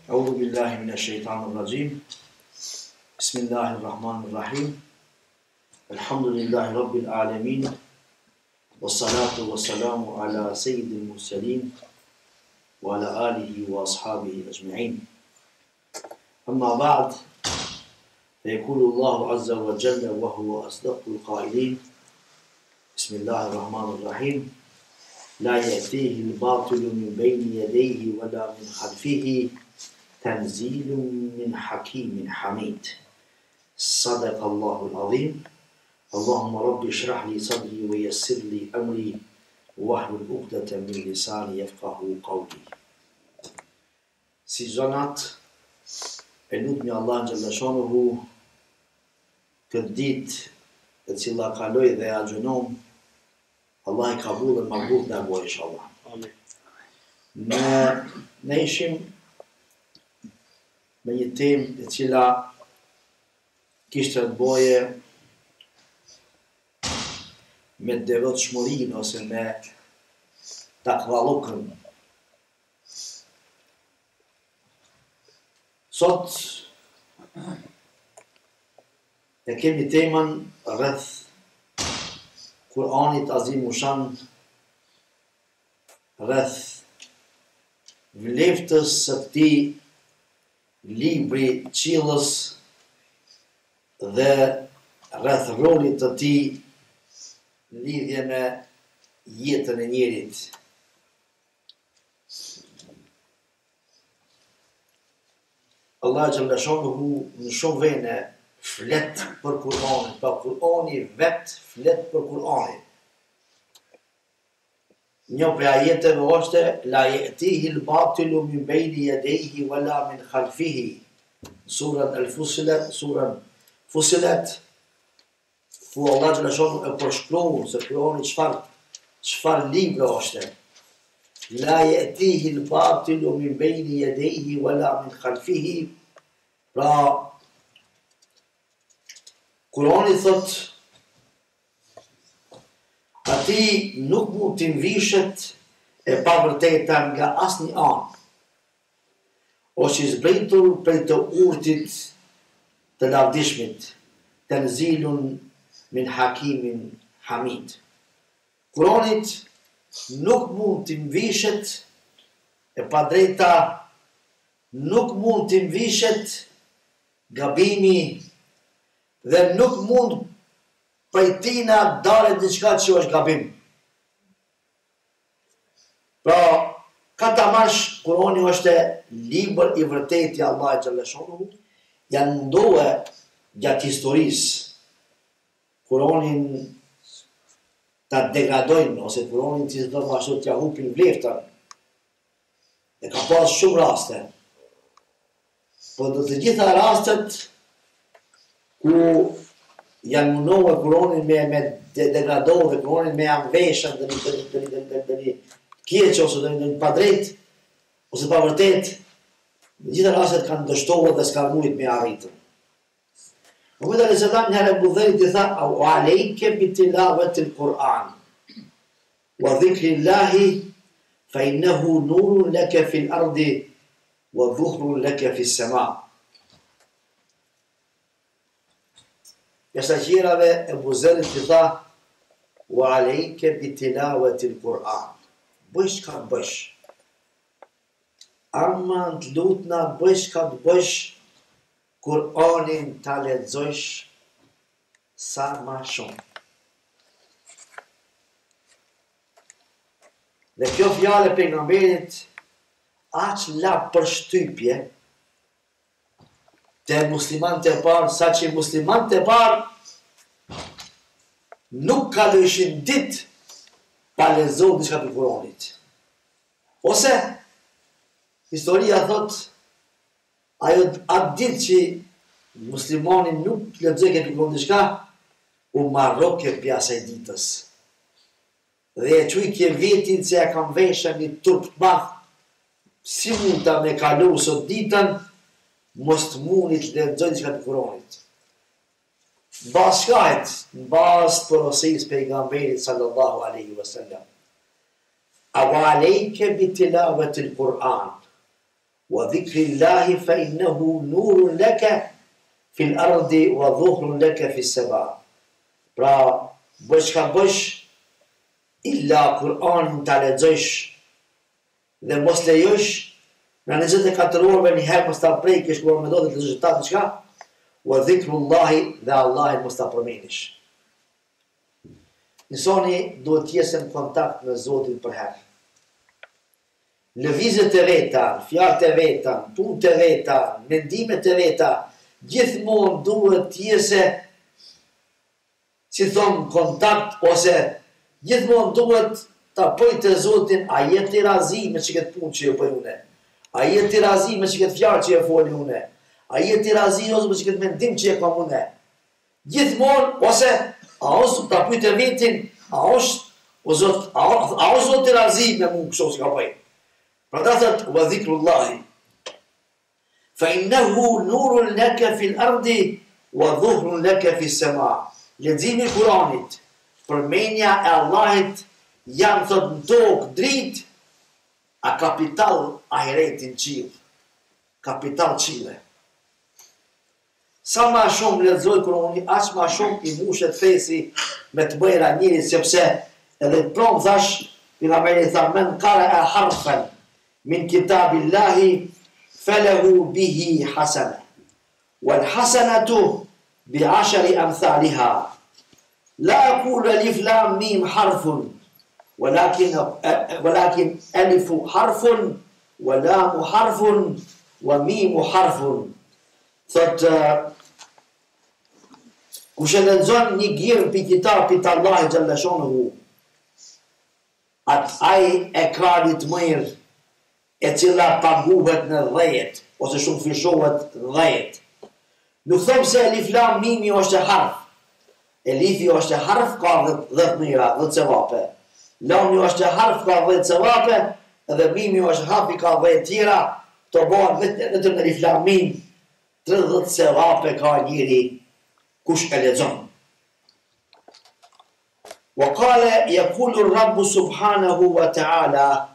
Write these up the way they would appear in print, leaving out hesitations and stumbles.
أعوذ بالله من الشيطان الرجيم بسم الله الرحمن الرحيم الحمد لله رب العالمين والصلاة والسلام على سيد المرسلين وعلى آله وأصحابه أجمعين أما بعد فيقول الله عز وجل وهو أصدق القائلين بسم الله الرحمن الرحيم لا يأتيه الباطل من بين يديه ولا من خلفه تنزيل من حكيم حميد صدق الله العظيم اللهم رب اشرح لي صدري ويسر لي أمري واحلل عقدة من لساني يفقهوا قولي. Si zonat e lutmi Allah xhalla shanuhu këtë ditë e cila kaloi dhe agjenom Allah i kabullën mabut në boj inshallah. Ne ishim me një temë e cila kishte të boje me devotshmërinë ose me takvallukën. Sot e kemi temën rreth Kur'anit Azimushan, rreth vleftës së këtij libri qiellës dhe rreth rolit të tij në lidhje me jetën e njerit. Allah xhalla shanuhu në shumë vende flet për Kur'anin, pa Kur'ani vet flet për Kur'anin. Një prej ajeteve është la ya'tihi al-batilu min bayni yadayhi wala min khalfihi. Surat Al-Fussilat, fu Allah xhalla shanuhu e përshkruan se Kur'ani çfarë libri është. La ya'tihi al-batilu min bayni yadayhi wala min khalfihi. Pra Kur'ani thot ati nuk mund të vishet e pavërteta nga asnjë anë, ose i zbritur prej të urtit të lavdishmit, tanzilun min hakimin hamid. Kur'anit nuk mund të vishet e padrejta, nuk mund të vishet gabimi dhe nuk mund prej tina dalet diçka që është gabim. Pra, katamash Kur'ani është libër i vërtet i Allahut xhalla shanuhu, janë mundohe gjatë historisë Kur'anin ta degradojnë ose Kur'anin që do të ashtu t'ia hupin vleftën. E ka pas shumë raste. Po do të gjitha rastet ku janë mundohë Kur'anin me degradohë, Kur'anin me anveshën dhe një keq ose dhe një padrejt, ose pa vërtet, në gjitha rastet kanë dështohë dhe s'ka mujt me arritën. Muhammed a.s. njëherë e budherit i tha, au alejke bitilavetil Kur'an, wa dhikrillahi, fa innehu nurun leke fil ardi, wa dhuhrun leke fil sema. Jashtë gjirave e buzerit të tha wa alejke bitilavetil Kur'an. Bësh ka bësh. Amma të lutna bësh ka bësh Kur'anin ta lexosh sa ma shumë. Dhe kjo fjale pejgamberit aq la përshtypje te muslimanët e parë, sa që muslimanët e parë nuk kalojshin ditë pa lexuar diçka për Kur'anit. Ose historia thot ajo atë ditë që muslimani nuk lexoi për Kur'an diçka, u marroke për asaj ditës. dhe e qujtje vetin se e kam veshën një turp të madh, si mund ta me kalu sot ditën, mos të mundit të lexoj diçka të Kuranit. Bas shkajt, bas porosis pejgamberit sallallahu alaihi wasallam. Wa alejke bi tilawati l-Quran, wa dhikrillahi fa innahu nurun laka fil ardi wa dhuhrun laka fis sama. Pra, bësh ka bësh, illa Kur'anin ta lexosh dhe mos lejosh në 24 orëve një herë mos ta prekësh kur më do të lexosh ta diçka, wa dhikrullahi dhe Allahin mos ta përmendish. Insani duhet të jetë në kontakt me Zotin për herë. Lëvizjet e veta, fjalët e veta, punët e veta, mendimet e veta, gjithmonë duhet të jetë, si thon, kontakt ose gjithmonë duhet ta bëj të Zotin, a je ti razi me çka punë që e bëj unë? A je ti razi me çka fjalë që e fol unë? A je ti razi ose me çka mendim që e kam unë? Gjithmonë ose a ose ta pyet vetin, a është o Zot, a o Zot i razi me mua kështu që ka bëj? Pra ta thot wa dhikrullahi fa innahu nurun laka fil ardi wa dhuhrun laka fis sama. Leximi i Kuranit, përmendja e Allahit janë thot në tokë dritë, a kapital ahiretin qiell. Kapital qielle. Sa ma shumë lexoj Kuranin, aq ma shumë i mushet fesi me të bëjra njëri, sepse edhe prom thash, pejgamberi tha men qara harfan min kitabillahi falahu bihi hasana wal hasanatu بعشر أمثالها لا أقول ألف لام ميم حرف ولكن ألف حرف ولام حرف وميم حرف. Thot kush e lexon një gjerë për kitabit të Allahit xhalla shonuhu, ai e ka të mirë e cila paguhet në 10 ose shumë fishohet 10. Nuk them se elif lam mimi është harf. Elifi është harf, ka 10 mira, 10 sevape. Lami është harf, ka 10 sevape, edhe mimi është harf, ka 10 tjera, të bëhen vetëm elif lam mim, 30 sevape ka njëri kush e lexon. وقال يقول الرب سبحانه وتعالى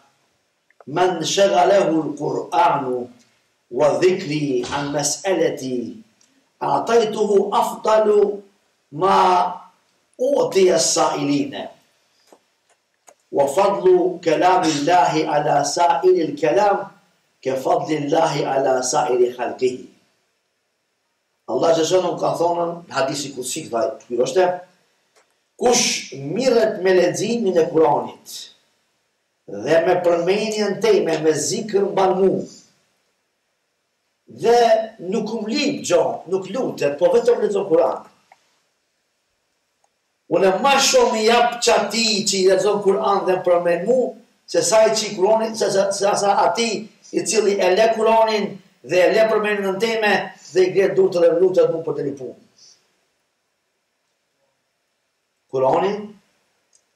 من شغله القرآن وذكري عن مسألتي أعطيته أفضل ما أعطي السائلين وفضل كلام الله على سائر الكلام كفضل الله على سائر خلقه. Allah Gjeshanu ka thonën në hadisi kutsi këta, kush mirët me leximin e Kuranit dhe me përmendjen teme, me zikr mban mu, dhe nuk lip gjatë, nuk lutet, po vetëm lexon Kur'an. Unë më shumë i jap çati që i lexon Kur'an dhe përmend mu, se sa i çi Kur'anin, se sa ati i cili e le Kur'anin dhe e le përmendjen teme dhe i gjet durtë dhe lutet mu për të një punë. Kur'anin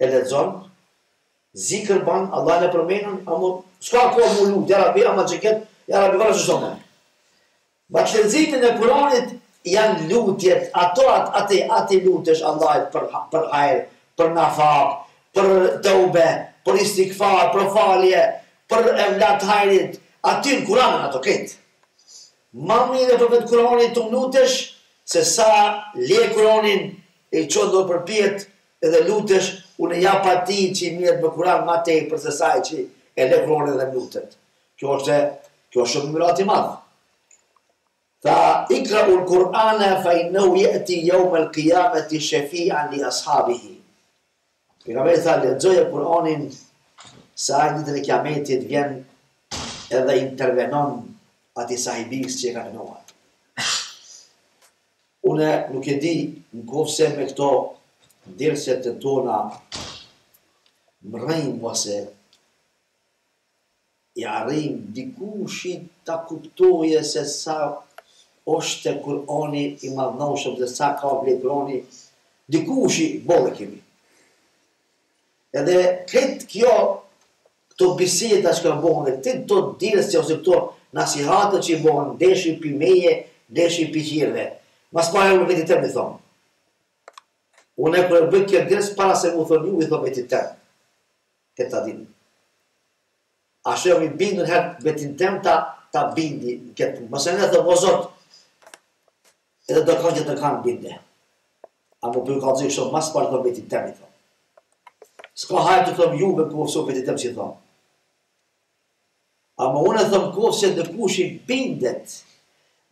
e lexon, zikr ban, Allah e përmendën, apo s'ka kohë mu lut, ja Rabbi, ama çeket, ja Rabbi vara çdo. Bash leximin e Kuranit janë lutjet, atë lutesh Allahit për hajr, për nafaq, për tauba, për istighfar, për falje, për evlat hajrit, aty në Kuran ato këtë. Më mirë për vetë Kuranit të lutesh, se sa le Kuranin e çon do përpjet edhe lutesh, unë jap atij që mirët me Kuran më tej për se sa që e le Kuranin dhe lutet. Kjo është shumë mirat i madh. فاقرأوا القرآن فإنه يأتي يوم القيامة شفيعا لأصحابه. Pejgamberi tha lexoje Kur'anin sa ditën e Kiametit vjen edhe intervenon atij sahibis që ka dënuar. Unë nuk e di nëse me këto derset e tona mrejmë ose i arrim dikushit ta kuptoje se sa është Kur'ani i madhëshëm dhe sa ka vlerë Kur'ani, dikushi bollë kemi. Edhe këtë këto biseda që kanë bëhen, dhe këto dirës që ose këto nasihatët që i bëhen, deshi pi meje, deshi pi qirve. Mas pare unë vetit tem i thonë. Unë e kërë bëjt kjo dirës para se mu thonë ju, i thonë vetit tem. Këtë ta dinë. Ashtë jam i bindun herë vetit tem ta bindi. Mëse në thëmë o Zotë, edhe do kanë që të kanë binde. A më përju ka të zikë shumë, mas pare thonë vetit tem i thonë. S'ka hajtë të thëmë juve ku ofëso vetit tem që i thonë. Ama unë e thëmë kohë se dhe kush i bindet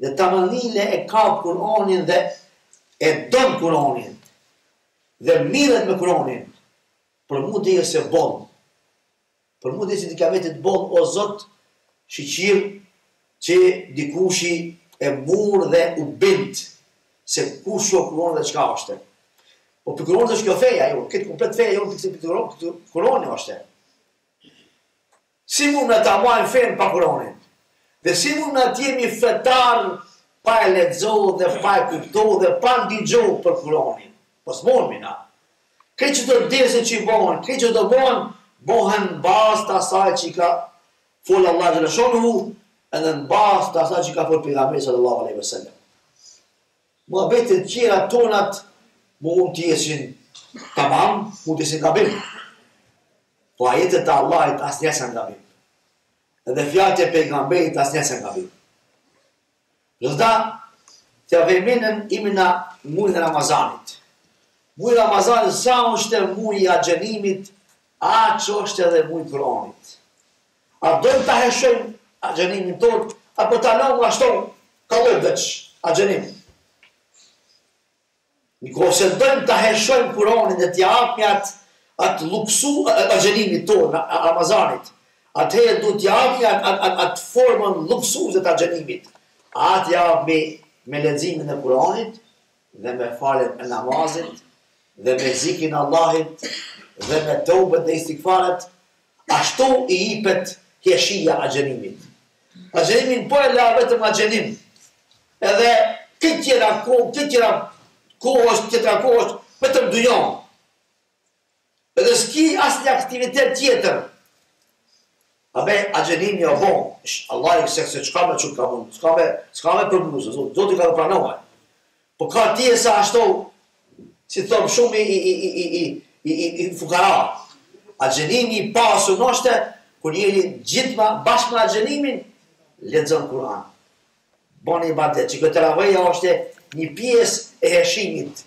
dhe ta mënile e kapë Kur'anin dhe e dëmë Kur'anin dhe miret me Kur'anin, për mu dhe se bonë, për mu dhe se t'i ka vetit bonë o Zot shiqirë që dikushi e murë dhe u bind se kush o Kur'anin dhe qka është. Po për Kur'anin dhe shkjo feja, këtë komplet feja jo për Kur'anin është. Si mund në ta majnë fejnë pa Kur'anin? Dhe si mund në t'jemi fetar pa e lexo dhe pa e kupto dhe pa ndigjo për Kur'anin? Po s'mon mina. Këtë që të dirëse që i bohen, këtë që të bohen në bazë të asaj që i ka folë Allah Gjeleshonu edhe në bazë të asaj që i ka folë pejgamberi sallallahu alaihi wasallam. Muhabetet qira tonat mund t'jesin tamam, mund t'jesin gabim. Po ajetet e Allahit as njësën gabim. Edhe fjallët e pejgamberit as njësën gabim. Gjithda, të vejmenën imina mujnë Ramazanit. Mujnë Ramazanit sa është e mujnë i agjenimit, a që është edhe mujnë Kur'anit. A dojmë të heshojmë agjenimin tonë, apo të alonu ashton, ka dojmë dëqë agjenim. Niko se dojmë të heshojmë Kur'anit dhe t'ja apmjat atë luksu agjenimit tonë, Ramazanit, atëherë du t'ja atë formën luksuzet të agjenimit, atë ja me leximin e Kur'anit, dhe me falen e namazit, dhe me zikin Allahit, dhe me tobet dhe istikfaret, ashtu i ipet heshia agjenimit. Agjenimin po e la vetëm agjenim, edhe këtë tjera kohë vetëm dujon. Edhe s'ki asë një aktivitet tjetër. Abe, agjenimi o bon, Allah i këse qka me qëmë ka mund, s'ka me përmuse, Zotë i ka dhe pranohet. Po ka tje sa ashtu, si thëmë shumë i fukara. Agjenimi i pasu nështë, kër njeri gjithma bashkë me agjenimin, lexon Kur'an. Boni i badet, që këtë ravaja është një pjesë e heshimit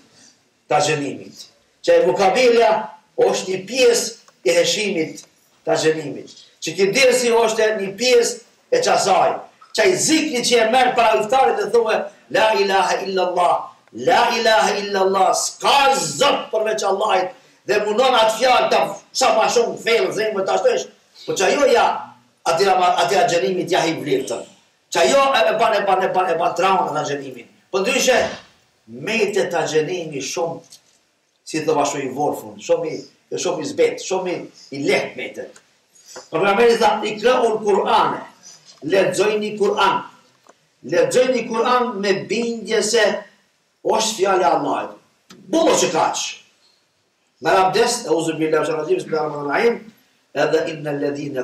të agjenimit. Që e vokabelja është një pjesë e heshimit të agjenimit. Që këtë dirësi është një pjesë e qasaj. Që i zikri që e merë para iftarit dhe thuve, la ilaha illallah, la ilaha illallah, s'ka zot përveç Allahit, dhe mundon atë fjallë të sa ma shumë fejlë, zemë të ashtesh, po që ajo ja, ati agjenimit ja hi vlirëtën. Që ajo e ban traumën të agjenimin. Po ndryshe, metet agjenimi shumë, si të vashu i vorfun, shumë i zbet, shumë i lehtë metet. Programeri tha, i krahur Kur'ane, lexojni Kur'an. Lexojni Kur'an me bindje se është fjallë Allahit. Bullo që kaqë. Me rabdes, e uzur billahi që rajim, bismillahirrahmanirrahim, edhe inna alladhina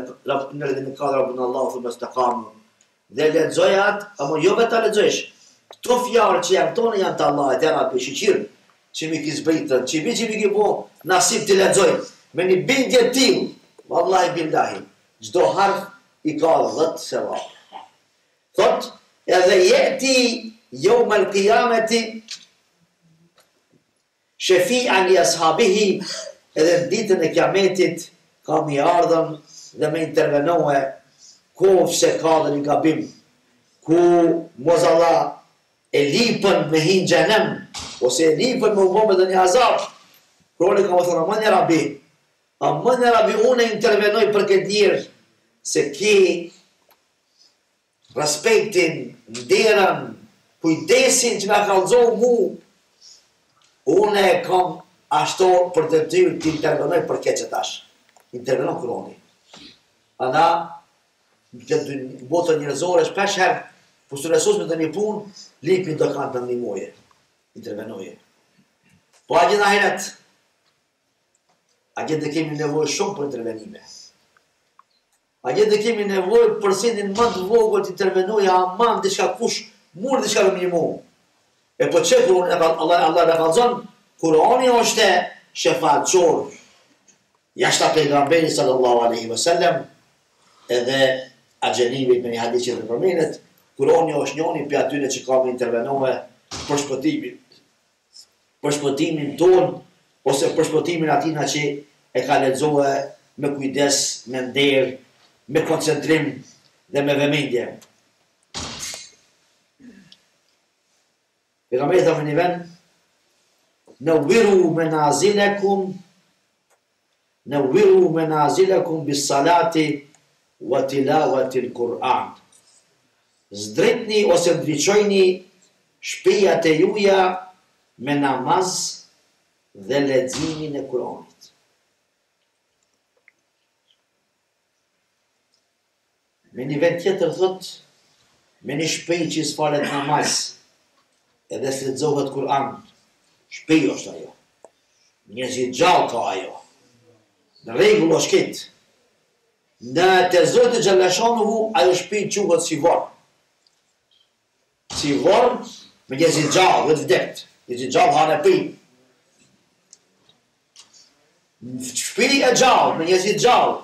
qala rabbuna Allah thumma istaqamu. Dhe lexojat, apo jo vetë lexojsh. Këto fjalë që janë tonë janë të Allahit, janë apo shiqir, që mi kizbritën, që mi ki bo nasib të lexoj, me një bindje tillë, vallahi billahi, çdo harf i ka 10 sevap. Thot, edhe jeti yawm al-qiyamati shafi'an li ashabihi, edhe ditën e kiametit ka mi ardhën dhe me intervenohe kofë se ka dhe një gabim, ku mozalla e lipën me hinë gjenem, ose e lipën me umbome dhe një azab, këroni ka më thonë, a më një rabi, unë e intervenoj për këtë njërë, se ki respektin, nderën, kujdesin që nga kalzohu mu, unë e kam ashto për të tyrë të intervenoj për këtë që tash. Intervenon këroni. Ana, në botën njërzore, shpesh herë, po së resus me të një punë, lipin të kanë të një moje. Intervenoje. Po a gjitha heret, a gjë të kemi nevojë shumë për intervenime. A gjë të kemi nevojë për sindin më të vogël të intervenojë aman diçka kush mund diçka më minimum. E po çe kur Allah na kallzon, Kurani është shefatçor. Jashta pejgamberi sallallahu alaihi wasallam edhe agjenive me një hadith që përmendet, Kurani është njëri për atyre që ka me intervenue për shpëtimin ton, ose për shpëtimin atina që e ka lexue me kujdes, me nder, me koncentrim dhe me vëmendje. Pejgamberi tha në një vend, Nawwiru menazilakum bis salati wa tilawati al-Quran. Zdritni ose ndriçojni shtëpiat e juaja me namaz dhe leximin e Kuranit. Me një vend tjetër thot, me një shtëpi që s'falet namaz edhe s'lexohet Kur'an, shtëpi është ajo. Njerëzit gjallë ka ajo. Në rregull është këtë. Në te Zoti xhallashanuhu ajo shtëpi quhet si varr. Si varr me njerëzit gjallë, vetë vdekt. Njerëzit gjallë hanë pi. Shtëpi e gjallë me njerëzit gjallë.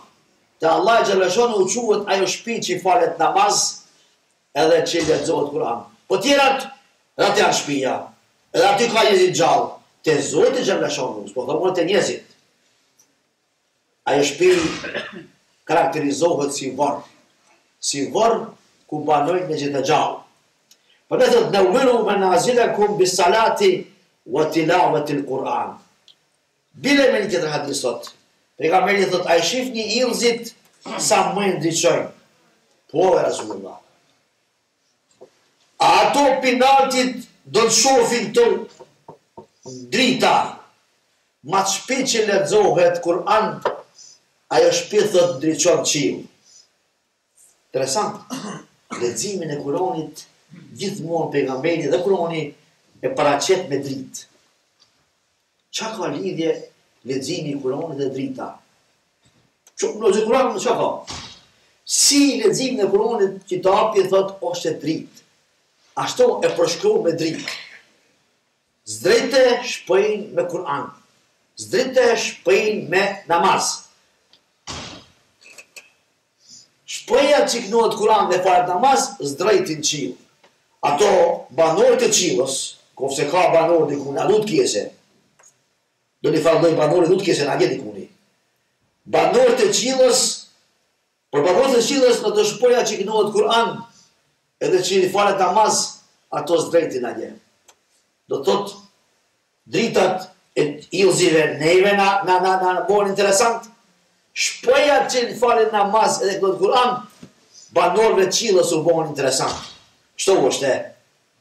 Te Allah xhallashanuhu quhet ajo shtëpi që falet namaz edhe që lexohet Kur'an. Po tjerat aty janë shtëpia. Edhe aty ka njerëzit gjallë. Te Zoti xhallashanuhu, po thonë te njerëzit. Ajo shtëpi karakterizohet si varr. Si varr ku banojnë njerëzit e gjallë. Por ne thotë nawwiru manazilakum bis salati wa tilawati al-Quran. Bile me një tjetër hadith sot. Pejgamberi thotë ai shihni illëzit sa më ndriçojnë. Po e Rasulullah. Ato pinaltit do të shohin të drita. Ma të shpi që lexohet Kur'an, ajo shpi thot ndriçon qiell. Interesant. Leximin e Kur'anit gjithmonë pejgamberi dhe Kur'ani e paraqet me dritë. Çka ka lidhje leximi i Kur'anit dhe drita? Në Kur'an çka ka? Si leximin e Kur'anit kitabi thot është e dritë. Ashtu e përshkruaj me dritë. Zdrite shpëjnë me Kur'an. Zdrite shpëjnë me namaz. Shpëja që kënohet Kur'an dhe falet namaz, zdrejtin qiell. Ato banorët e qiellës, kofse ka banorë diku, na lut kese. Do një falloj banorët lut kese na gjet dikuni. Banorët e qiellës, për banorët e qiellës në të shpëja që kënohet Kur'an, edhe që i falet namaz, ato zdrejtin atje. Do thot dritat e illëzive neve na bën interesant. Shpëja që i falet namaz edhe kënohet Kur'an, banorëve të qiellës u bën interesant. Kështu është.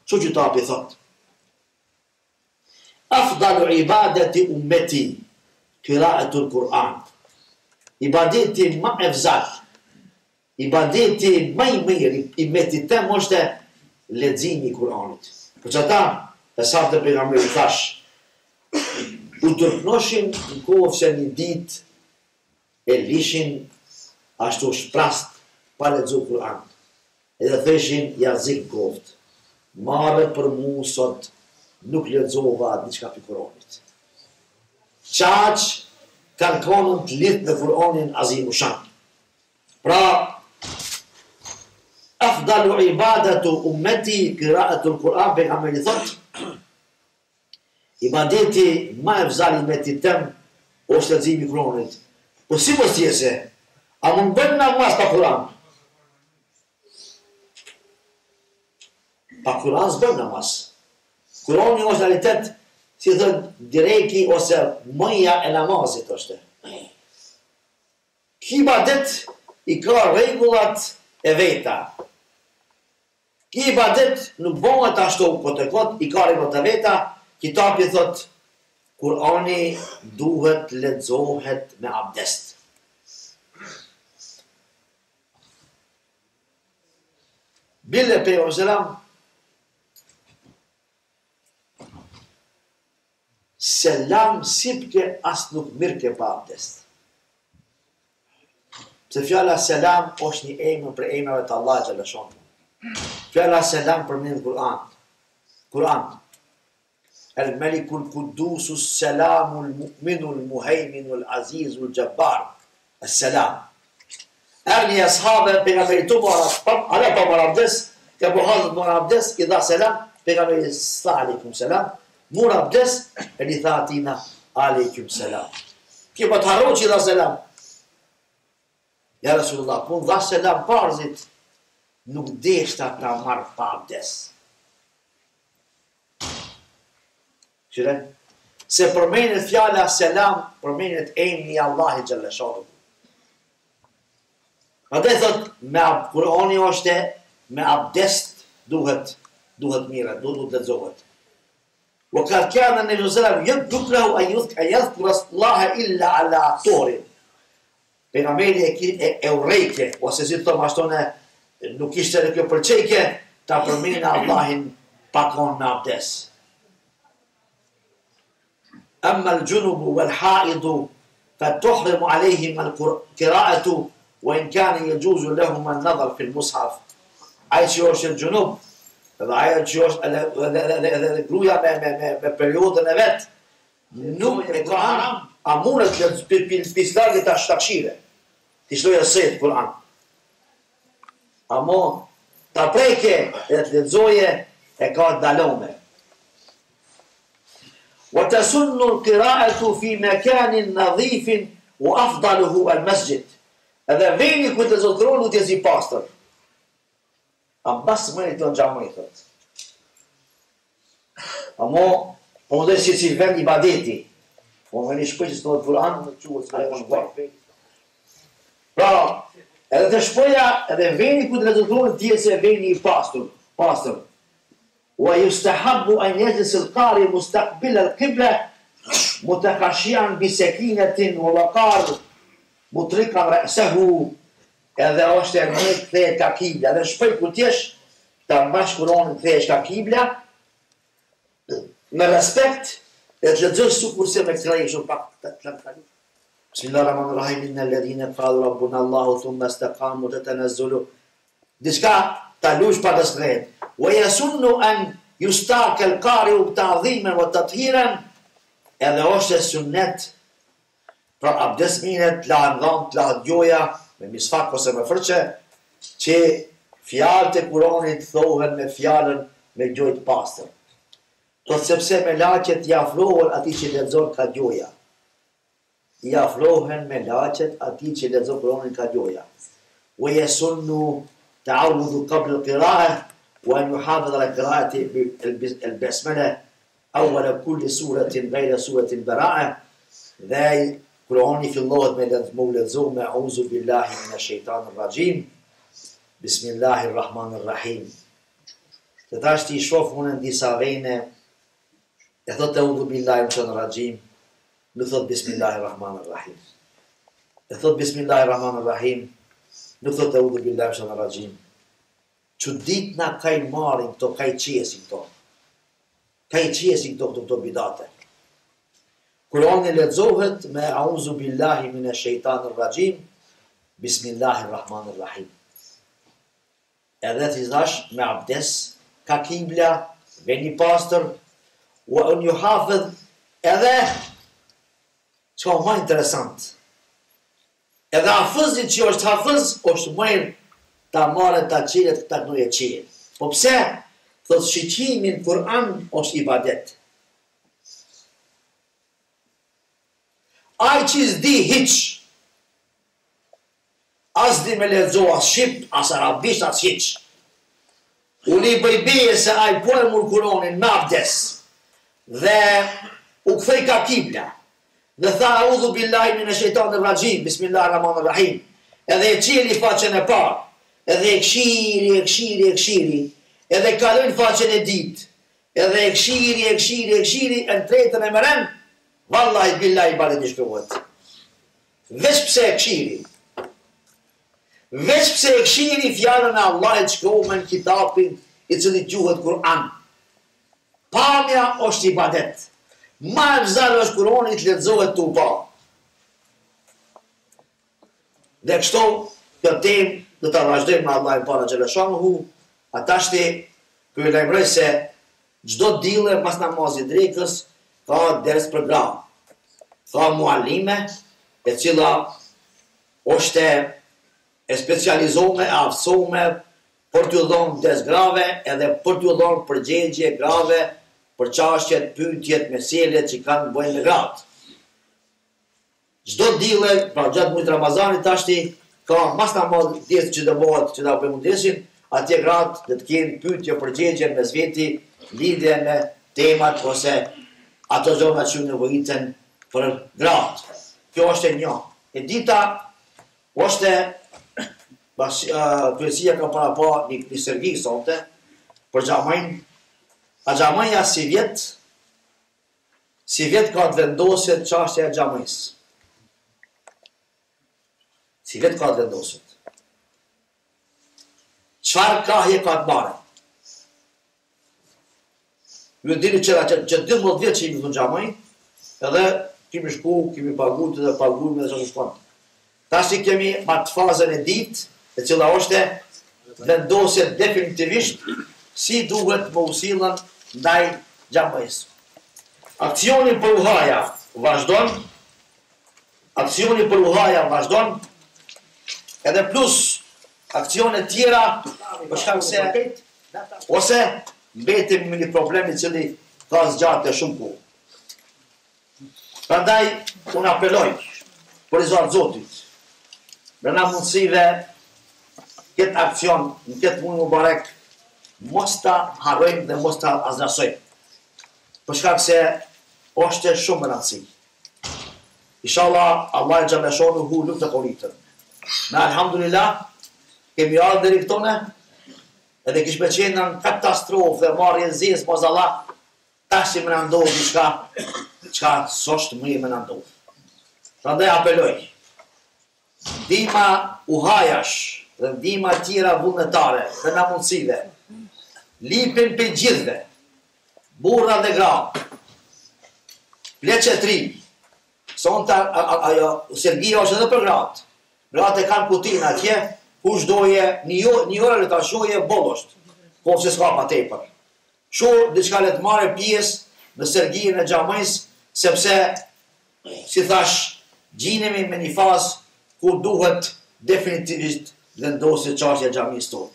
Çu qytapi thot. Afdalu ibadati ummeti qira'atul Quran. Ibadeti më e vzat. Ibadeti më i mirë i umetit tëm është leximi i Kuranit. Për çata, e sahabët e pejgamberit thash, u tërpnoshin në kohë se një ditë e lishin ashtu shprast pa lexuar Kur'an. Edhe theshin jazik koft. Marrë për mu sot nuk lexova diçka për Kur'anit. Çaq kanë konën të lidhë në Kur'anin azimushan. Pra, afdalu ibadatu ummeti qira'atul Kur'an, pejgamberi thot, ibadeti më e vzali umetit tëm është leximi i Kur'anit. Po si mos jese? A mund bën namaz pa Kur'an? Pa Kur'an s'bën namaz. Kur'ani është realitet, si thënë, direki ose mëja e namazit është. Ki ibadet i ka rregullat e veta. Ki ibadet nuk bëhet ashtu po të kot, i ka rregullat e veta. Kitabi thot Kur'ani duhet lexohet me abdest. Bile pejgamberi selam selam sipke as nuk mirke pa abdest. Se fjala selam është një emër për emrave të Allah xhaleshon. Fjala selam përmend Kur'an. Kur'an. El-Melikul Qudusus Selamul Mu'minul Muhejminul Azizul Gjabbar. El-Selam. Erni ashabe pejgamberi tu ala pa mor abdes, ka buhazët mor abdes, i dha selam, pejgamberi sa aleikum selam, mor abdes, e li tha atina aleikum selam. Kje pa të harro që i dha selam. Ja Rasulullah, pun dha selam parzit, nuk deshta ta marr pa abdes. Qire? Se përmenet fjala selam, përmenet emri Allahi xhaleshon. Ate thot, me Kurani është me abdest duhet mire, duhet lexohet. Wa kad kana Nabi sallallahu alaihi wasallam yadhkuru an yadhkura Allah illa ala torin. Pejgamberi e urrejke, ose si thon ashtone nuk ishte në kjo përçejke, ta përmendin Allahin pakon me abdest. Amma al-junub wal-ha'id فتحرم عليهم القراءة وإن كان يجوز لهم النظر في المصحف. Ai që është gjunub, edhe ai që është gruaja me periudhën e vet, nuk e ka haram, a mundet të pislagit të shtakshire, të shloja sejt Kur'an. Amo, ta preke e të ledzoje e ka dalome. وتسن القراءة في مكان نظيف وأفضله المسجد. Edhe veni ku të zotëronu të jezi pastër. A bas mëni të në gjamëj, thët. Amo, po më dhe si vend i badeti. Po më një shpëj që së të dhe Kur'an, në quët së dhe shpëj. Pra, edhe të shpëja, edhe veni ku të zotëronu të jezi veni i pastër. ويستحب أن يجلس القارئ مستقبل القبلة متخشيا بسكينة ووقار مطرقا رأسه. Edhe është e mëjtë kthehet ka kibla. Edhe shpëj ku t'jesh, ta mbash Kur'anin kthehesh ka kibla, me respekt, e të lexosh sikur se me kthej shumë pak të kalu. Bismillahirrahmanirrahim, innal ladhina qalu rabbuna Allahu thumma istaqamu tatanazzalu. Diçka ta lush pa dëshkret. ويسن أن يستاك القارئ تعظيما وتطهيرا. Edhe është e sunnet pra abdesminet, lahet dhëmt, lahet gjoja, me misfak ose me fërqe, që fjalët e Kuranit thohen me fjalën me gjojt pastër. Thot sepse me laqet i afrohen ati që lexon ka gjoja. I afrohen me laqet ati që lexon Kuranin ka gjoja. ويسن تعوذ قبل القراءة وأن يحافظ على قراءة البسملة أول كل سورة غير سورة البراءة. ذا قرآني في الله مولد زوم أعوذ بالله من الشيطان الرجيم بسم الله الرحمن الرحيم. تتاشتي شوف هنا disa vene e thot أعوذ بالله من الشيطان الرجيم, nuk thot بسم الله الرحمن الرحيم. E thot بسم الله الرحمن الرحيم, nuk thot أعوذ بالله من الشيطان الرجيم. Që dit na ka i marin këto, ka i qesin këto. Ka i qesin këto bidate. Kurani lexohet me Auzu billahi mine shejtanir rajim, Bismillahirrahmanirrahim. Edhe të thash me abdes, ka kibla, veni pastër, wa un yuhafidh, edhe, që më interesant, edhe hafëzit që është hafëz, është mëjnë ta marrë ta qilet ta knoje qilet. Po pse? Thot shiqimin Kur'an është ibadet. Ai që s'di hiq, as di me lexo as shqip, as arabisht, as hiq. Uni bëjbeje se ai po e mur Kur'anin me abdes, dhe u kthej ka kibla, dhe tha Audhu billahi minash shaitanir rajim, Bismillahirrahmanirrahim, edhe e qili faqen e parë, edhe e këshiri, edhe kalojnë faqen e dit, edhe e këshiri, e në tretën e mëren, vallahi billahi bale një shkruhet. Veç pse e këshiri, fjallën e Allahit shkruhe në kitabin i cili gjuhet Kur'an. Pamja është ibadet. Ma e vëzalë është Kurani të lexohet tu pa. Dhe kështu, kjo temë do ta vazhdojmë me Allahin para xhaleshanuhu, atashti për lajmëroj se çdo dille pas namazit drekës ka ders program. Ka muallime e cila është e specializuar, e aftësuar për t'ju dhënë des grave edhe për t'ju dhënë përgjigje grave për çështjet, pyetjet, meselet që kanë bëjnë me gratë. Çdo dille, pra gjatë muajit Ramazanit tashti ka mas namaz ditë që do bëhet, që do bëjmë mundesin, atje gratë do të kenë pyetje, përgjigje mes veti lidhje me temat ose ato zona që nevojiten për gratë. Kjo është e një. E dita është Kryesia ka para pa një servi sonte për xhamajn. A xhamaja si vjet ka të vendoset çështja e xhamajs. Si vjet ka të vendoset. Çfarë krahje ka të marrë? Ju dini që 12 vjet që jemi në xhamaj, edhe kemi shku, kemi paguar dhe paguar me sa shkon. Tash kemi atë fazën e ditë, e cila është vendoset definitivisht si duhet më usillen ndaj xhamajs. Aksioni për uhaja vazhdon. Aksioni për uhaja vazhdon. Edhe plus aksione tjera për shkak se ose mbetim me një problem I cili ka zgjatë shumë kohë. Prandaj unë apeloj për izvar Zotit. Brenda mundësive këtë aksion në këtë muaj mubarek mos ta harrojmë dhe mos ta aznasojmë. Për shkak se është shumë e rëndësishme. Inshallah Allah e xhaleshanuhu nuk të korritën. Na alhamdulillah kemi ardhur deri këtone, edhe kish me qenë në katastrofë dhe marrje zezë pas Allah, tash më na ndodh diçka çka s'është më na ndodh. Prandaj apeloj. Ndihma uhajash dhe ndihma tjera vullnetare dhe na mundësive. Lipin për gjithve, burra dhe gra, pleqe tri, sonta ajo Sergia është edhe për gratë. Gratë e kanë kutin atje, kush doje një orë le ta shoje bollosht, po se s'ka pa tepër. Shu diçka le të marrë pjesë në Sergijën e xhamajs, sepse si thash, gjinemi me një fazë ku duhet definitivisht vendoset çështja e xhamisë tonë.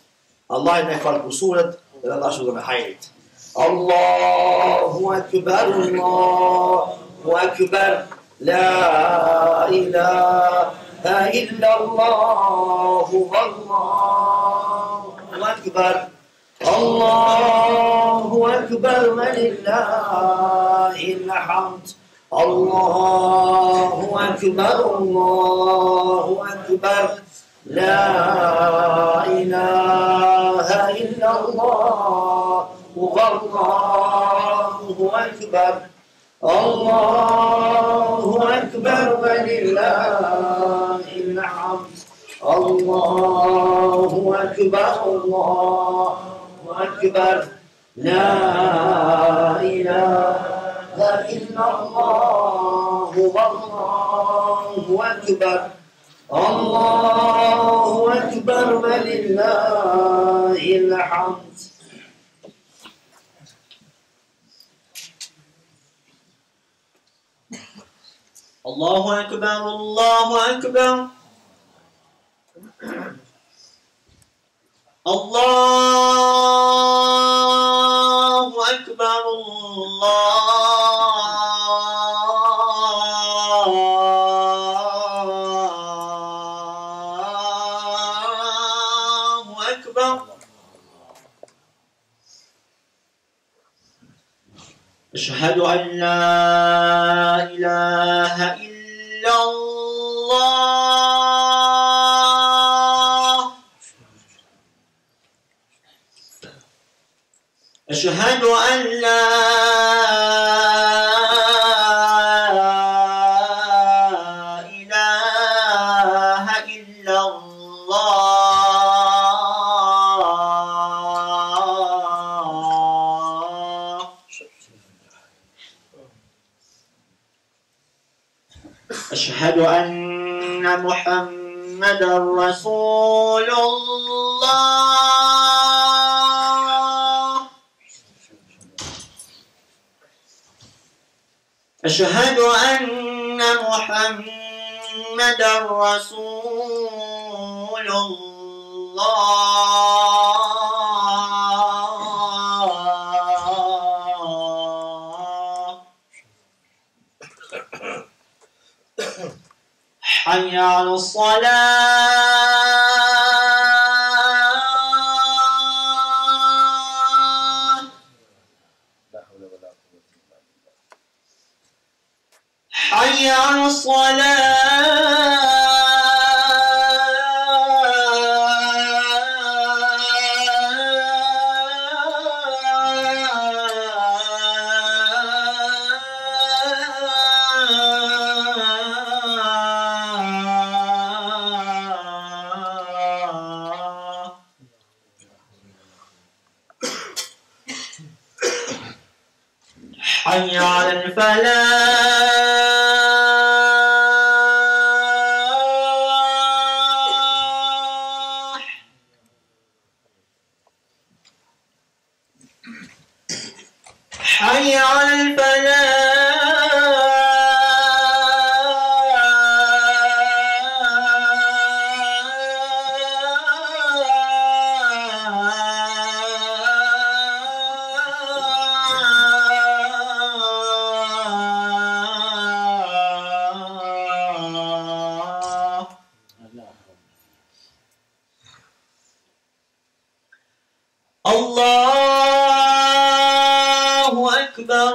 Allah me fal kusuret dhe Allah shudo me hajrit. Allahu akbar, Allahu akbar, la ilaha illa Allahu, Allahu akbar, Allahu akbar, wa lillahil hamd. Allahu akbar, Allahu akbar, la ilaha illa Allah, Allahu akbar, Allahu akbar, wa lillahil hamd. Allahu akbar, Allahu akbar, la ilaha illa Allah, Allahu akbar, Allahu akbar, wa lillahil hamd. Allahu akbar, Allahu akbar. Allahu akbar, Allahu akbar. أشهد أن لا إله إلا الله. أشهد أن لا إله إلا الله. أشهد أن محمدا رسول الله أشهد أن محمدا رسول الله حي على الصلاة حي على الصلاة حي على الفلاح حي على الفلاح الله أكبر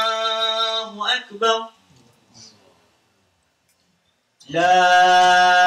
الله أكبر لا